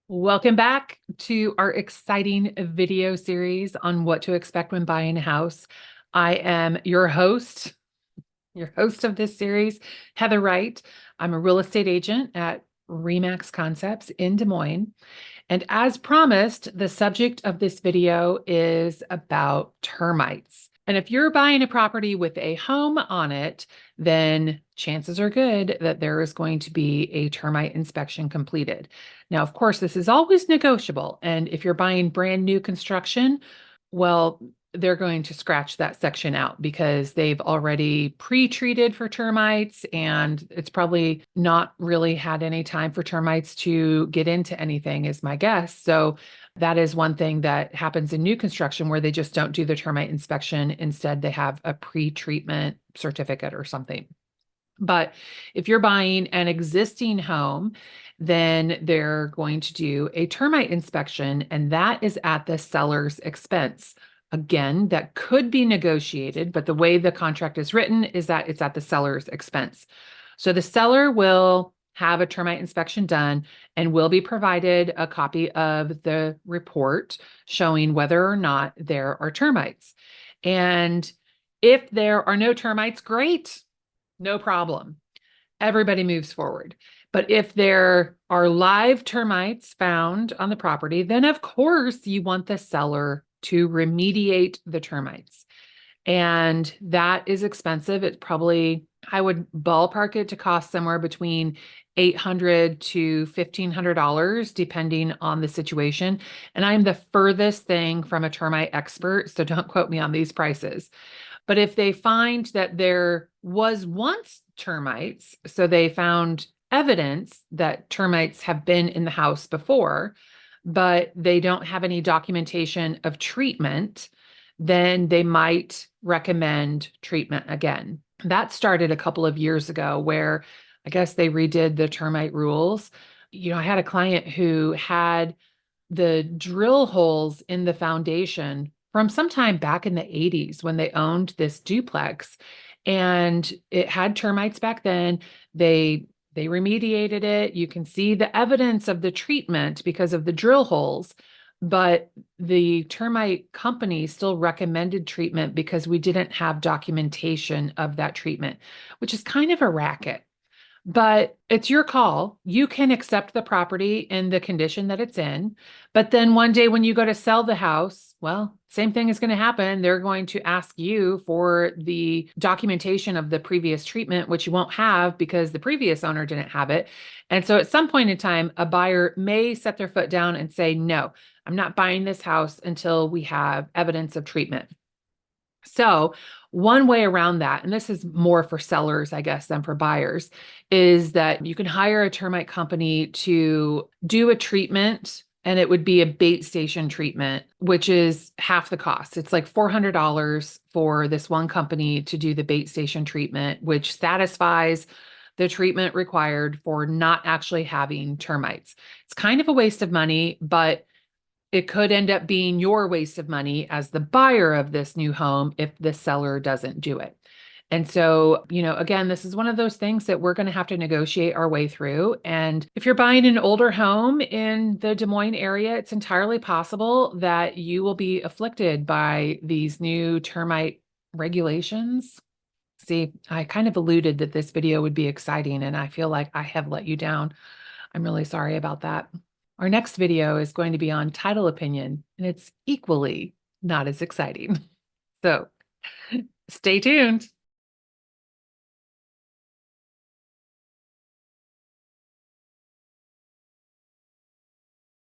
Welcome back to our exciting video series on what to expect when buying a house. I am your host of this series, Heather Wright. I'm a real estate agent at Remax Concepts in Des Moines. And as promised, the subject of this video is about termites. And if you're buying a property with a home on it, then chances are good that there is going to be a termite inspection completed. Now, of course, this is always negotiable. And if you're buying brand new construction, well, they're going to scratch that section out because they've already pre-treated for termites, and it's probably not really had any time for termites to get into anything, is my guess. So that is one thing that happens in new construction where they just don't do the termite inspection. Instead, they have a pre-treatment certificate or something. But if you're buying an existing home, then they're going to do a termite inspection, and that is at the seller's expense. Again, that could be negotiated, but the way the contract is written is that it's at the seller's expense. So the seller will have a termite inspection done and will be provided a copy of the report showing whether or not there are termites. And if there are no termites, great, no problem. Everybody moves forward. But if there are live termites found on the property, then of course you want the seller to remediate the termites. And that is expensive. It's probably, I would ballpark it to cost somewhere between $800 to $1,500, depending on the situation. And I'm the furthest thing from a termite expert, so don't quote me on these prices. But if they find that there was once termites, so they found evidence that termites have been in the house before, but they don't have any documentation of treatment, then they might recommend treatment again. That started a couple of years ago where I guess they redid the termite rules. I had a client who had the drill holes in the foundation from sometime back in the 80s when they owned this duplex, and it had termites back then. They remediated it. You can see the evidence of the treatment because of the drill holes, but the termite company still recommended treatment because we didn't have documentation of that treatment, which is kind of a racket. But it's your call. You can accept the property in the condition that it's in. But then one day when you go to sell the house, well, same thing is going to happen. They're going to ask you for the documentation of the previous treatment, which you won't have because the previous owner didn't have it. And so at some point in time, a buyer may set their foot down and say, no, I'm not buying this house until we have evidence of treatment. So one way around that, and this is more for sellers, I guess, than for buyers, is that you can hire a termite company to do a treatment, and it would be a bait station treatment, which is half the cost. It's like $400 for this one company to do the bait station treatment, which satisfies the treatment required for not actually having termites. It's kind of a waste of money, but it could end up being your waste of money as the buyer of this new home if the seller doesn't do it. And so, again, this is one of those things that we're going to have to negotiate our way through. And if you're buying an older home in the Des Moines area, it's entirely possible that you will be afflicted by these new termite regulations. See, I kind of alluded that this video would be exciting, and I feel like I have let you down. I'm really sorry about that. Our next video is going to be on title opinion, and it's equally not as exciting. So stay tuned.